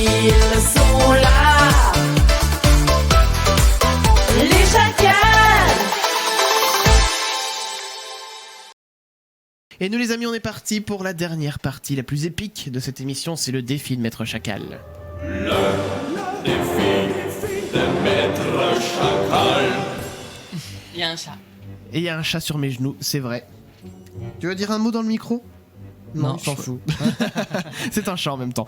ils sont là. Les chacals. Et nous les amis, on est parti pour la dernière partie, la plus épique de cette émission, c'est le défi de Maître Chacal. Le défi de Maître Chacal. Il y a un chat. Et il y a un chat sur mes genoux, c'est vrai. Tu veux dire un mot dans le micro ? Non, il s'en fout. C'est un chat en même temps.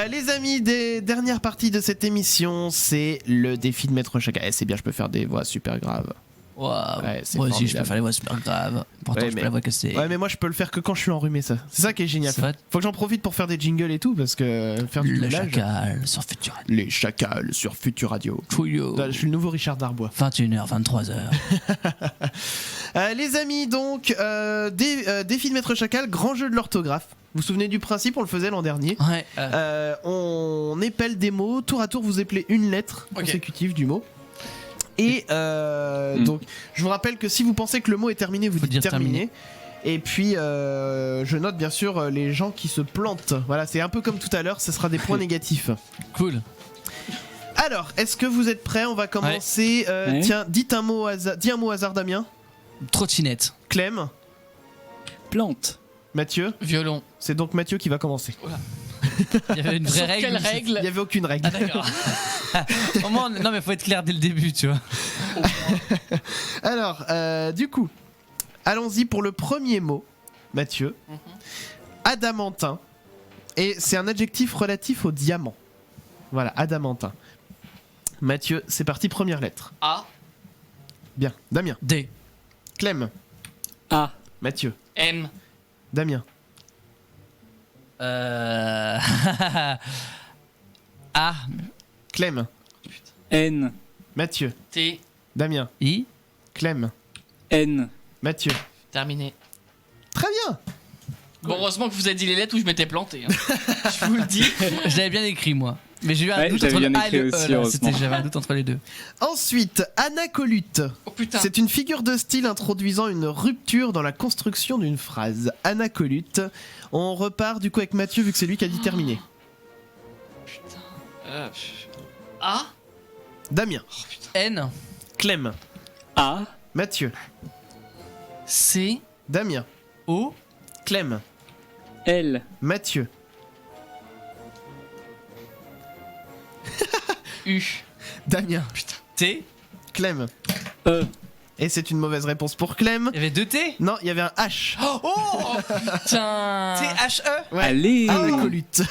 Les amis, des dernières parties de cette émission, c'est le défi de Maître Chacal. C'est bien, je peux faire des voix super graves. Waouh, Ouais, c'est moi aussi je formidable. peux faire les voix super graves. Pourtant Ouais, je mais- peux la voix casser. Ouais, mais moi je peux le faire que quand je suis enrhumé, ça. C'est ça qui est génial. C'est vrai. Faut que j'en profite pour faire des jingles et tout, parce que faire du Le doublage. chacal sur Futur Radio. Les chacals sur Futur Radio. Chouillot. Là, je suis le nouveau Richard Darbois. 21h, 23h. Les amis, donc, défi de Maître Chacal, grand jeu de l'orthographe. Vous vous souvenez du principe, on le faisait l'an dernier. Ouais. On épelle des mots, tour à tour vous épelez une lettre consécutive du mot. Et donc, je vous rappelle que si vous pensez que le mot est terminé, vous Faut dites dire terminé. Et puis, je note bien sûr les gens qui se plantent. Voilà, c'est un peu comme tout à l'heure, ce sera des points négatifs. Cool. Alors, est-ce que vous êtes prêts ? On va commencer. Ouais. Tiens, dites un mot au hasard. Dis un mot au hasard, Damien. Trottinette. Clem. Plante. Mathieu. Violon. C'est donc Mathieu qui va commencer. Il y avait une vraie Sur règle. quelle mais c'est- règle Il n'y avait aucune règle. Ah d'accord. Au moins, non mais faut être clair dès le début, tu vois. Alors, du coup, allons-y pour le premier mot, Mathieu. Adamantin. Et c'est un adjectif relatif au diamant. Voilà, adamantin. Mathieu, c'est parti, première lettre. A. Bien. Damien. D. Clem. A. Mathieu. M. Damien. A. Clem. N. Mathieu. T. Damien. I. Clem. N. Mathieu. Terminé. Très bien. Bon, heureusement que vous avez dit les lettres où je m'étais planté. Hein. Je vous le dis. Je l'avais bien écrit moi. Mais j'ai eu un Ouais, doute j'avais entre le bien A et écrit le aussi, E là. heureusement. J'avais un doute entre les deux. Ensuite, anacolute. Oh putain. C'est une figure de style introduisant une rupture dans la construction d'une phrase. Anacolute. On repart du coup avec Mathieu vu que c'est lui qui a dit terminé. A. Damien. N. Clem. A. Mathieu. C. Damien. O. Clem. L. Mathieu. U. Damien. T. Clem. E. Et c'est une mauvaise réponse pour Clem. Il y avait deux T. Non, il y avait un H. Oh putain. T-H-E. Ouais. Allez. Anacolute.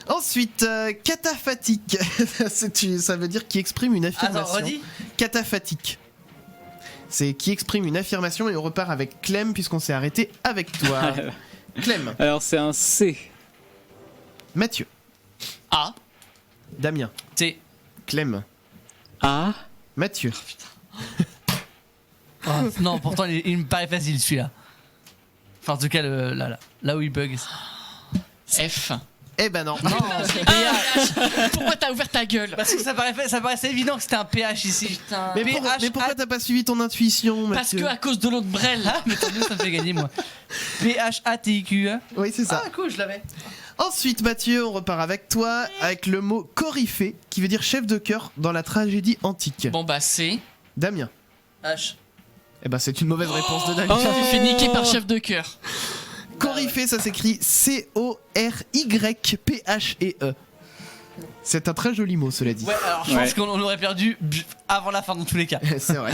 Ensuite, cataphatique. Ça veut dire qui exprime une Attends, affirmation. redis. Cataphatique. C'est qui exprime une affirmation et on repart avec Clem puisqu'on s'est arrêté avec toi. Clem. Alors c'est un C. Mathieu. A. Damien. T. Clem. A. Mathieu. Oh, non, pourtant il me paraît facile celui-là. Enfin, en tout cas, là où il bug. F. Eh ben non. Pourquoi t'as ouvert ta gueule? Parce que ça paraissait évident que c'était un PH ici. Putain. Mais pourquoi t'as pas suivi ton intuition, Parce Mathieu que à cause de l'autre brel. Ah, mais tant mieux, ça me fait gagner moi. P-H-A-T-I-Q-E. Oui, c'est ça. Ah, cool, je l'avais. Ensuite, Mathieu, on repart avec toi avec le mot coryphée qui veut dire chef de chœur dans la tragédie antique. Bon bah C. Damien. H. Eh ben c'est une mauvaise réponse de Damien. Je me suis fait niquer par chef de chœur. Coryphée, ça s'écrit C-O-R-Y-P-H-E-E. C'est un très joli mot, cela dit. Ouais, alors je pense qu'on aurait perdu avant la fin dans tous les cas. C'est vrai.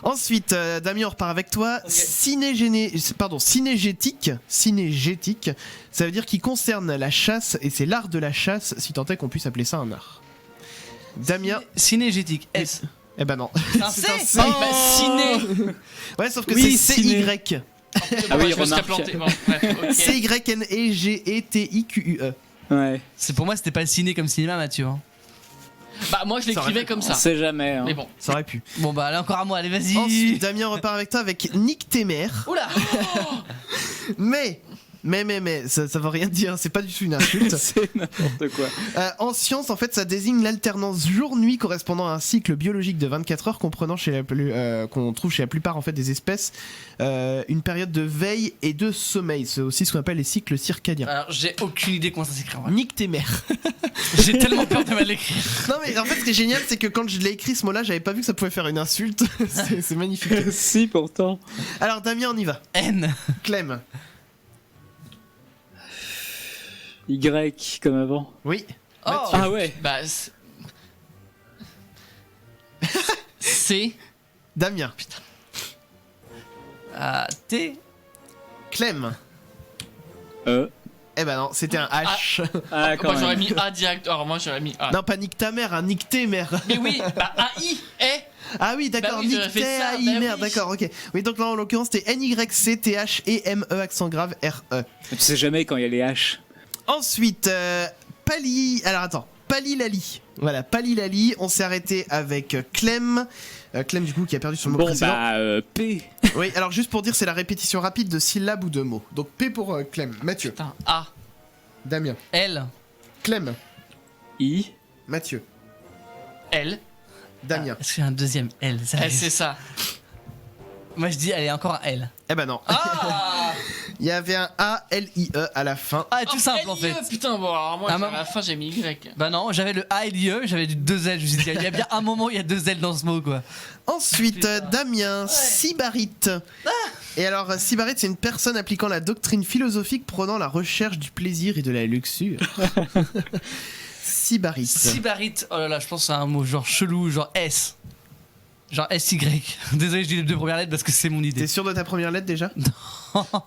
Ensuite, Damien, on repart avec toi. Cinégétique. Cinégétique, ça veut dire qui concerne la chasse et c'est l'art de la chasse, si tant est qu'on puisse appeler ça un art. Damien. Cinégétique. S. Eh ben non. C'est un C. C'est un C. Bah ciné. Ouais, sauf que Oui, c'est ciné. C-Y. Ah oui, je me serais remarque. planté. Bon, bref, ok. C-Y-N-E-G-E-T-I-Q-U-E. Ouais. C'est pour moi, c'était pas le ciné comme cinéma, Mathieu. Hein. Bah moi je l'écrivais comme On ça. sait jamais. Hein. Mais bon. Ça aurait pu. Bon, bah, allez, encore à moi, allez, vas-y. Ensuite, Damien repart avec toi avec Nick Témer. Oula. Mais Mais, ça veut rien dire, c'est pas du tout une insulte. C'est n'importe quoi. En science, en fait, ça désigne l'alternance jour-nuit correspondant à un cycle biologique de 24 heures comprenant qu'on trouve chez la plupart en fait, des espèces une période de veille et de sommeil. C'est aussi ce qu'on appelle les cycles circadiens. Alors, j'ai aucune idée comment ça s'écrit en vrai. Nique tes mères. J'ai tellement peur de mal l'écrire. Non mais en fait ce qui est génial c'est que quand je l'ai écrit ce mot là j'avais pas vu que ça pouvait faire une insulte. c'est magnifique. Si, pourtant. Alors Damien on y va. N. Clem. Y comme avant. Oui. Oh. Ah ouais. Bah. C. Damien. T. Clem. Eh ben non c'était un H. Ah, quand Moi j'aurais même. mis A direct. Alors moi j'aurais mis A. Non pas nique ta mère, hein, nique tes mères. Mais oui, bah AI. Ah oui d'accord, Bah oui, j'aurais nique fait tes ça, AI, bah merde oui. d'accord ok. Oui donc là en l'occurrence c'était NYCTHEME accent grave RE. Tu sais jamais quand il y a les H. Ensuite alors attends. Palilali. Voilà, Palilali, on s'est arrêté avec Clem. Clem du coup qui a perdu son mot Bon, précédent. bah, P. Oui, alors juste pour dire, c'est la répétition rapide de syllabes ou de mots. Donc P pour Clem. Mathieu. Putain, A. Damien. L. Clem. I. Mathieu. L. Damien. Est-ce qu'il y a un deuxième L ça L arrive. c'est ça. Moi je dis, allez, encore un L. Eh ben non. Ah. Il y avait un A-L-I-E à la fin. Ah, tout simple en LIE, fait. Putain, bon alors moi Ah, à maman. la fin j'ai mis Y. Bah non, j'avais le A et l'IE, j'avais du 2 L. Je me suis dit, il y a bien un moment où il y a 2 L dans ce mot quoi. Ensuite, Damien. Sybarite. Et alors, Sybarite, c'est une personne appliquant la doctrine philosophique prônant la recherche du plaisir et de la luxure. Sybarite. Sybarite, oh là là, je pense que c'est un mot genre chelou, genre S. Genre SY. Désolé, je dis les 2 premières lettres parce que c'est mon idée. T'es sûr de ta première lettre déjà?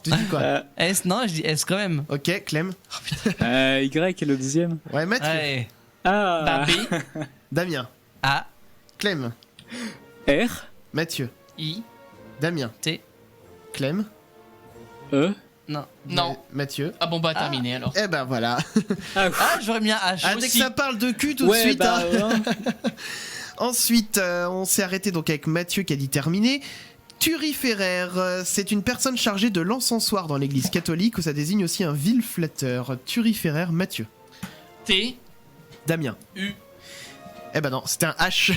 Tu dis quoi? S, non, je dis S quand même. Ok, Clem. Y est le deuxième. Ouais, Mathieu. Allez. Ah. Bah B. Damien. A, Clem. R. Mathieu. I. Damien. T. Clem. E. Non. Non. Mathieu. Ah bon bah terminé alors. Eh ben voilà. Ah, j'aurais mis un H. Ah, dès que aussi. ça parle de cul tout de Ouais, suite. bah, hein. ouais. Ensuite, on s'est arrêté donc avec Mathieu qui a dit terminé. Turiféraire, c'est une personne chargée de l'encensoir dans l'église catholique où ça désigne aussi un vil flatteur. Turiféraire, Mathieu. T. Damien. U. Eh ben non, c'était un H.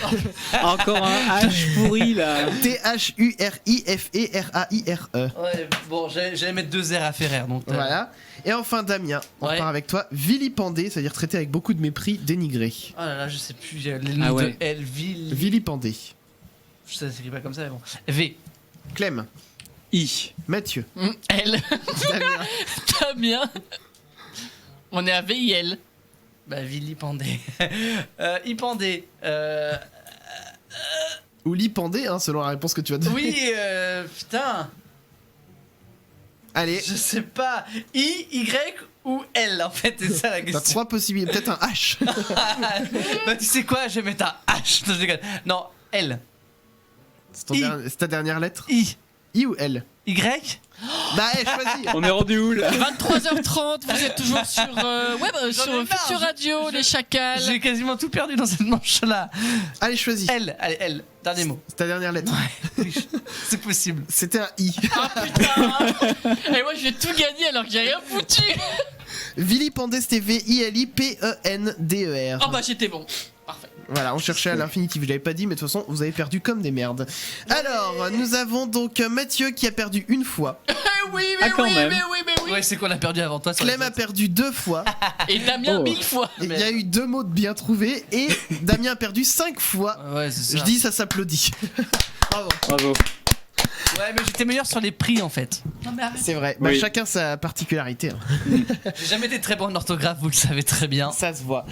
Encore un H pourri là. T-H-U-R-I-F-E-R-A-I-R-E. Ouais, bon, j'allais mettre 2 R à Ferrer donc. Voilà. Et enfin, Damien, on Ouais. repart avec toi. Vilipendé, c'est-à-dire traité avec beaucoup de mépris, dénigré. Oh là là, je sais plus, j'ai les noms Ah ouais. de L, Vilipendé. Ça s'écrit pas comme ça, mais bon. V. Clem. I. Mathieu. L. Damien. Damien. On est à VIL. Bah, vilipendé. Ipendé. Ou Lipendé, hein, selon la réponse que tu as donnée. Oui, putain. Allez, Je sais pas. I, Y ou L, en fait, c'est ça la t'as question. 3 possibilités. Peut-être un H. Bah, tu sais quoi, je vais mettre un H. Non, je déconne. Non, L. C'est ta dernière lettre? I. I ou L? Y. Bah, choisis. On est rendu où là? 23h30, vous êtes toujours sur, J'en ai sur marre, Future Radio, les chacals. J'ai quasiment tout perdu dans cette manche-là. Allez, choisis. L, allez, L. Dernier mot. C'est ta dernière lettre. Oui, c'est possible. C'était un I. Ah putain. Et moi je vais tout gagner alors que j'ai rien foutu. Vilipendé, c'était V-I-L-I-P-E-N-D-E-R. Oh bah j'étais bon. Parfait. Voilà, on cherchait à l'infinitif, je l'avais pas dit, mais de toute façon, vous avez perdu comme des merdes. Alors, nous avons donc Mathieu qui a perdu une fois, Oui, Ah, quand même. mais oui. Ouais, c'est qu'on a perdu avant toi. sur Clem les a autres. perdu 2 fois, Et Damien Oh. 1000 fois. et il y a eu 2 mots de bien trouvés, et Damien a perdu 5 fois. Ouais, c'est ça. Je dis, ça s'applaudit. Bravo. Bravo. Ouais, mais j'étais meilleur sur les prix en fait. Non mais arrête. C'est vrai, bah, Oui. chacun sa particularité. hein. J'ai jamais été très bon en orthographe, vous le savez très bien. Ça se voit.